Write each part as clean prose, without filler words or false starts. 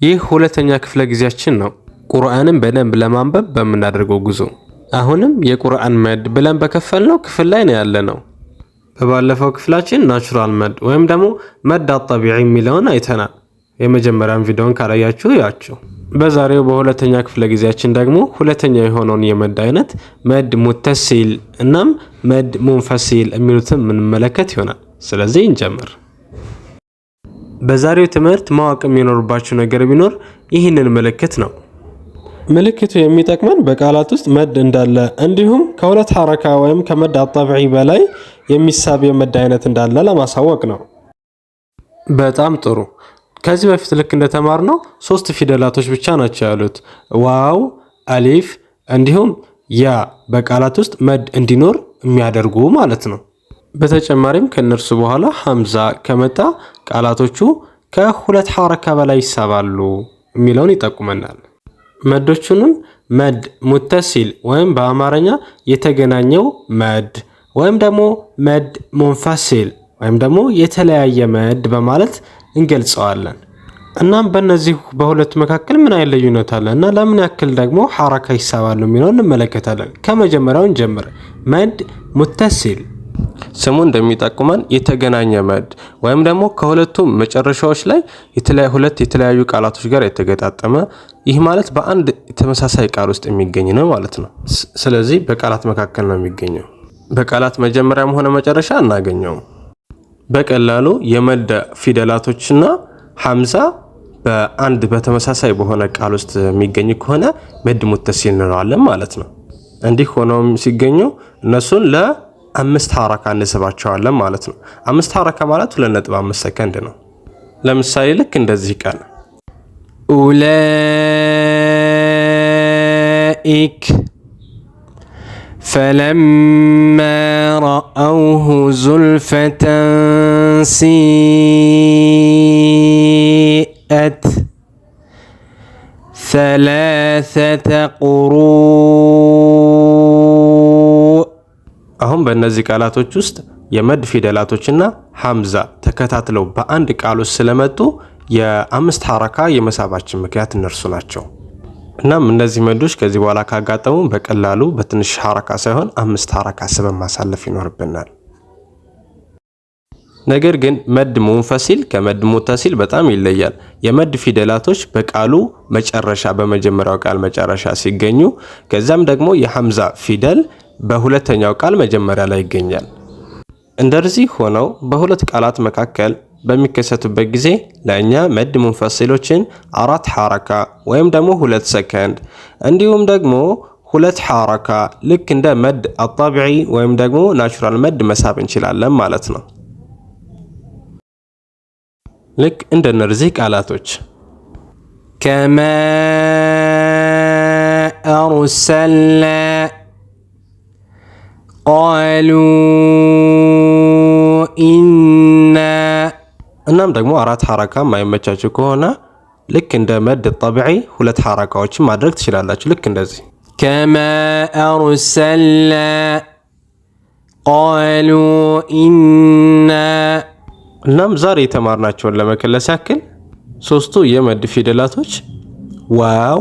ይህ ሁለተኛ ክፍለ ጊዜያችን ነው፣ ቁርአንን በደንብ ለማንበብ በምናደርገው ጉዞ። አሁንም የቁርአን መድ ብለን በከፈልነው ክፍል ላይ ነው ያለነው። በባለፈው ክፍላችን ናቹራል መድ ወይም ደግሞ መድ አጠቢዒ የሚለውን አይተናል። የመጀመሪያውን ቪዲዮን ካላያችሁ ያችሁ። በዛሬው በሁለተኛ ክፍለ ጊዜያችን ደግሞ ሁለተኛ የሆነውን የመድ አይነት መድ ሙተሲል እናም መድ ሙንፈሲል የሚሉትን የምንመለከት ይሆናል። ስለዚህ እንጀምር። በዛሬው ትምህርት ማወቅ የሚኖርባችሁ ነገር ቢኖር ይህንን ምልክት ነው። ምልክቱ የሚጠቅመን በቃላት ውስጥ መድ እንዳለ እንዲሁም ከሁለት ሐረካ ወይም ከመድ አጠቢዒ በላይ የሚሳብ የመድ አይነት እንዳለ ለማሳወቅ ነው። በጣም ጥሩ። ከዚህ በፊት ልክ እንደተማርነው 3 ፊደላቶች ብቻ ናቸው ያሉት፣ ዋው፣ አሊፍ እንዲሁም ያ በቃላት ውስጥ መድ እንዲኖር የሚያደርጉ ማለት ነው። በተጨማሪም ከነርሱ በኋላ ሐምዛ ከመጣ ቃላቶቹ ከሁለት ሐረካ በላይ ይሳባሉ የሚለውን ይጠቁመናል። መዶቹንም መድ ሙተሲል ወይም በአማርኛ የተገናኘው መድ ወይም ደግሞ መድ ሙንፈሲል ወይም ደግሞ የተለያየ መድ በማለት እንገልጸዋለን። እናም በእነዚህ በሁለቱ መካከል ምን አይነት ልዩነት አለ እና ለምን ያክል ደግሞ ሐረካ ይሳባሉ የሚለውን እንመለከታለን። ከመጀመሪያው እንጀምር። መድ ሙተሲል ስሙ እንደሚጠቁመን የተገናኘ መድ ወይም ደግሞ ከሁለቱም መጨረሻዎች ላይ ሁለት የተለያዩ ቃላቶች ጋር የተገጣጠመ፣ ይህ ማለት በአንድ ተመሳሳይ ቃል ውስጥ የሚገኝ ነው ማለት ነው። ስለዚህ በቃላት መካከል ነው የሚገኘው። በቃላት መጀመሪያም ሆነ መጨረሻ እናገኘውም። በቀላሉ የመድ ፊደላቶችና ሐምዛ በአንድ በተመሳሳይ በሆነ ቃል ውስጥ የሚገኝ ከሆነ መድ ሙተሲል እንለዋለን ማለት ነው። እንዲህ ሆነው ሲገኙ እነሱን ለ5 ሐረካ እንስባቸዋለን ማለት ነው። 5 ሐረካ ማለት 2.5 ሰከንድ ነው። ለምሳሌ ልክ እንደዚህ ቃል ኡላኢክ ፈለማ ረአውሁ ዙልፈተን ሲአት ሰላሰተ ቁሩእ። አሁን በእነዚህ ቃላቶች ውስጥ የመድ ፊደላቶችና ሐምዛ ተከታትለው በአንድ ቃል ውስጥ ስለመጡ የ5 ሐረካ የመሳባችን ምክንያት እነርሱ ናቸው። እናም እነዚህ መዶች ከዚህ በኋላ ካጋጠሙ በቀላሉ በትንሽ ሐረካ ሳይሆን 5 ሐረካ ስበን ማሳለፍ ይኖርብናል። ነገር ግን መድ ሙንፈሲል ከመድ ሙተሲል በጣም ይለያል። የመድ ፊደላቶች በቃሉ መጨረሻ በመጀመሪያው ቃል መጨረሻ ሲገኙ፣ ከዛም ደግሞ የሐምዛ ፊደል በሁለተኛው ቃል መጀመሪያ ላይ ይገኛል። እንደዚህ ሆነው በሁለት ቃላት መካከል በሚከሰቱበት ጊዜ ለእኛ መድ ሙንፈሲሎችን 4 ሐረካ ወይም ደግሞ 2 ሰከንድ እንዲሁም ደግሞ 2 ሐረካ ልክ እንደ መድ አጠቢዒ ወይም ደግሞ ናቹራል መድ መሳብ እንችላለን ማለት ነው። ልክ እንደነዚህ ቃላቶች ከማ አርሰልና ቃሉ ኢና። እናም ደግሞ 4 ሐረካ ማይመቻችሁ ከሆነ ልክ እንደ መድ ጠቢዒ 2 ሐረካዎችን ማድረግ ትችላላችሁ። ልክ እንደዚህ ከማ አርሰልና ቃሉ ኢና። እናም ዛሬ የተማርናቸውን ለመከለስ ያክል 3ቱ የመድ ፊደላቶች ዋው፣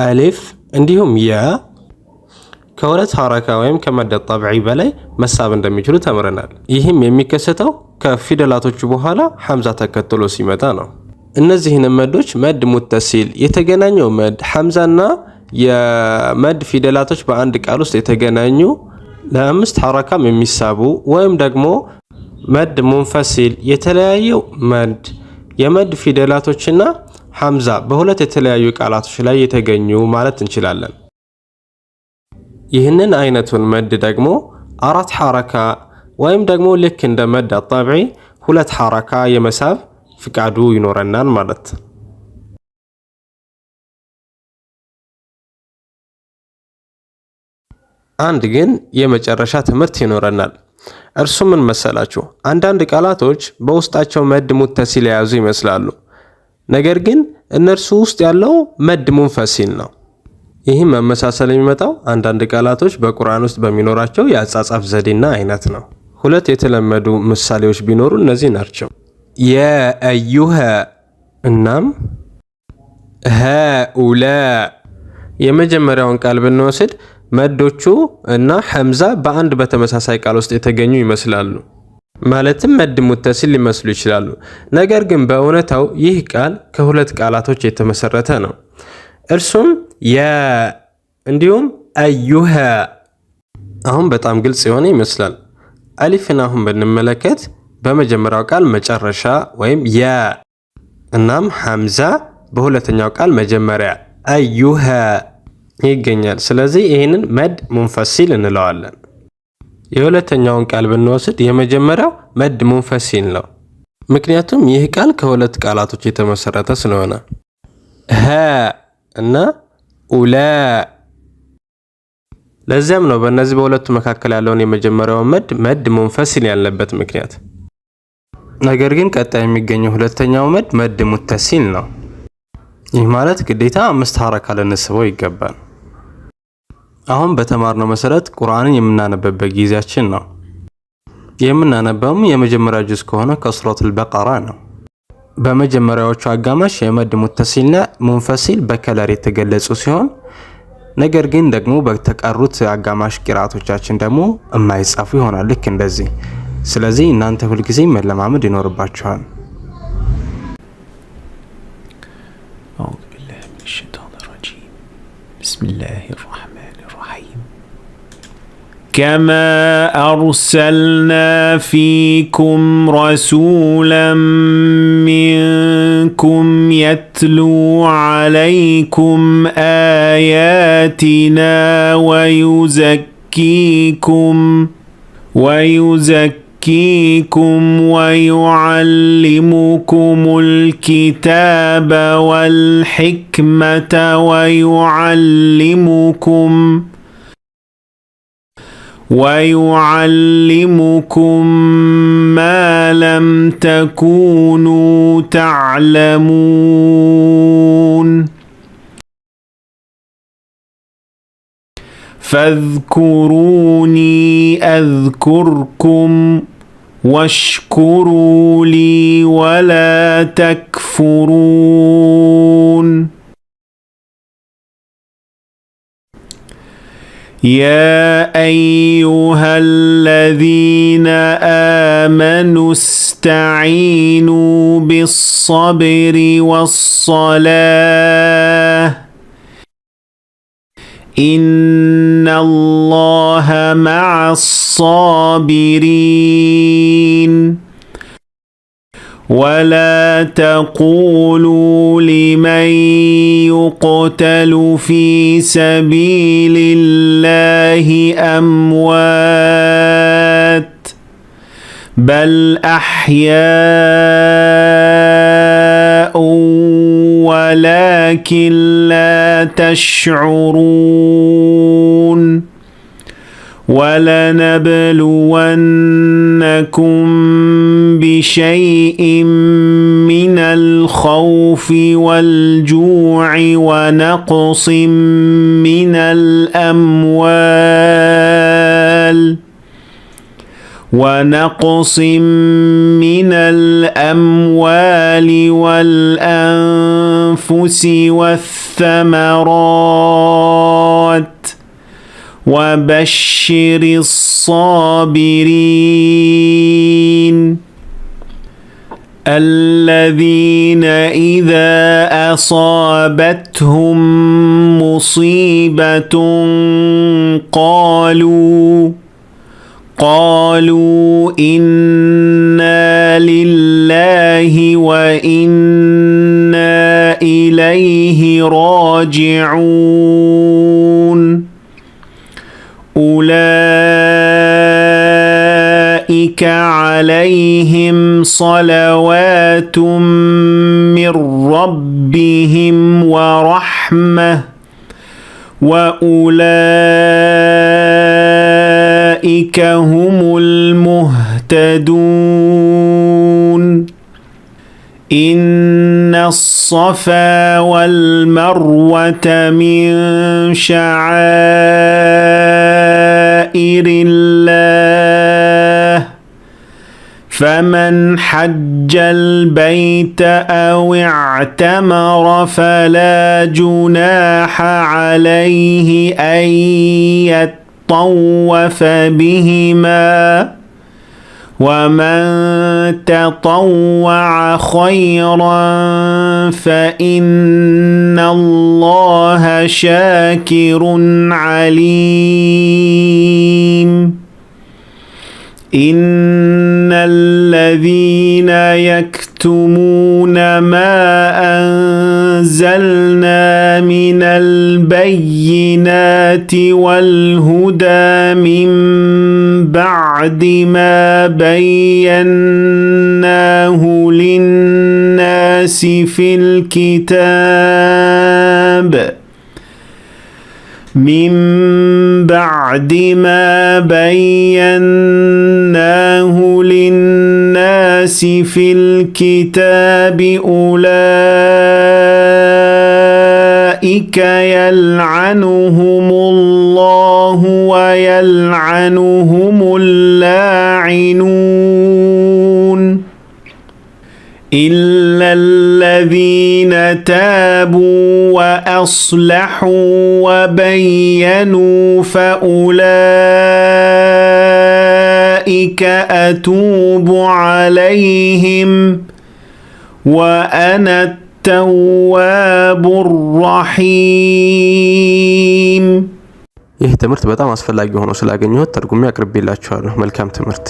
አሊፍ እንዲሁም ያ ከሁለት ሐረካ ወይም ከመድ ጠቢዒ በላይ መሳብ እንደሚችሉ ተምረናል። ይህም የሚከሰተው ከፊደላቶቹ በኋላ ሐምዛ ተከትሎ ሲመጣ ነው። እነዚህን መዶች መድ ሙተሲል የተገናኘው መድ ሐምዛና የመድ ፊደላቶች በአንድ ቃል ውስጥ የተገናኙ ለ5 ሐረካም የሚሳቡ ወይም ደግሞ መድ ሙንፈሲል የተለያየው መድ የመድ ፊደላቶችና ሐምዛ በሁለት የተለያዩ ቃላቶች ላይ የተገኙ ማለት እንችላለን። ይህንን አይነቱን መድ ደግሞ 4 ሐረካ ወይም ደግሞ ልክ እንደ መድ አጠቢዒ 2 ሐረካ የመሳብ ፍቃዱ ይኖረናል ማለት። አንድ ግን የመጨረሻ ትምህርት ይኖረናል። እርሱ ምን መሰላችሁ? አንዳንድ ቃላቶች በውስጣቸው መድ ሙተሲል የያዙ ይመስላሉ። ነገር ግን እነርሱ ውስጥ ያለው መድ ሙንፈሲል ነው። ይህም መመሳሰል የሚመጣው አንዳንድ ቃላቶች በቁርአን ውስጥ በሚኖራቸው የአጻጻፍ ዘዴና አይነት ነው። 2 የተለመዱ ምሳሌዎች ቢኖሩ እነዚህ ናቸው። የአዩሃ እናም ሃኡላእ የመጀመሪያውን ቃል ብንወስድ መዶቹ እና ሐምዛ በአንድ በተመሳሳይ ቃል ውስጥ የተገኙ ይመስላሉ። ማለትም መድ ሙተሲል ሊመስሉ ይችላሉ። ነገር ግን በእውነታው ይህ ቃል ከሁለት ቃላቶች የተመሰረተ ነው። እርሱም እንዲሁም አዩሃ። አሁን በጣም ግልጽ የሆነ ይመስላል። አሊፍን አሁን ብንመለከት በመጀመሪያው ቃል መጨረሻ ወይም እናም ሐምዛ በሁለተኛው ቃል መጀመሪያ አዩሃ ይገኛል። ስለዚህ ይህንን መድ ሙንፈሲል እንለዋለን። የሁለተኛውን ቃል ብንወስድ የመጀመሪያው መድ ሙንፈሲል ነው። ምክንያቱም ይህ ቃል ከሁለት ቃላቶች የተመሰረተ ስለሆነ ሀ እና ኡላ። ለዚያም ነው በእነዚህ በሁለቱ መካከል ያለውን የመጀመሪያውን መድ ሙንፈሲል ያለበት ምክንያት። ነገር ግን ቀጣይ የሚገኘው ሁለተኛው መድ ሙተሲል ነው። ይህ ማለት ግዴታ 5 ሐረካ ልንስበው ይገባል። አሁን በተማርነው መሰረት ቁርአንን የምናነበበት ጊዜያችን ነው። የምናነበውም የመጀመሪያ ጁዝ ከሆነ ከሱረቱል በቀራ ነው። በመጀመሪያዎቹ አጋማሽ የመድ ሙተሲልና ሙንፈሲል በከለር የተገለጹ ሲሆን ነገር ግን ደግሞ በተቀሩት አጋማሽ ቂራአቶቻችን ደግሞ የማይጻፉ ይሆናል ልክ እንደዚህ። ስለዚህ እናንተ ሁልጊዜ መለማመድ ይኖርባችኋል። أعوذ بالله من الشيطان الرجيم بسم الله الرحمن الرحيم كما أرسلنا فيكم رسولا منكم يتلو عليكم آياتنا ويزكيكم ويعلمكم الكتاب والحكمة ويعلمكم ما لم تكونوا تعلمون فاذكروني أذكركم واشكروا لي ولا تكفرون يا أيها الذين آمنوا استعينوا بالصبر والصلاة إن الله مع الصابرين ولا تقولوا لمن يقتل في سبيل الله أموات بل أحياء ولكن لا تشعرون ولنبلونكم بشيء من الخوف والجوع ونقص من الأموال والأنفس والثمرات وبشر الصابرين الذين إذا أصابتهم مصيبة قالوا إنا لله وإنا إليه راجعون أولئك عليهم صلوات من ربهم ورحمة وأولئك هم المهتدون إن الصفا والمروة من شعائر الله فمن حج البيت أو اعتمر فلا جناح عليه أن يطوف بهما ومن تطوع خيرا فإن الله شاكر عليم إن الذين يكتمون ما أنزلنا من البينات والهدى من بعد ما بيناه للناس في الكتاب من بعد ما بيناه للناس في الكتاب أولئك يلعنهم الله ويلعنهم اللاعنون إلا الذين تابوا وأصلحوا وبينوا فأولئك أتوب عليهم وأنا التواب الرحيم ይህ ትምህርት በጣም አስፈላጊ ሆኖ ስላገኘሁት ተርጉሜ አቅርቤላችኋለሁ። መልካም ትምህርት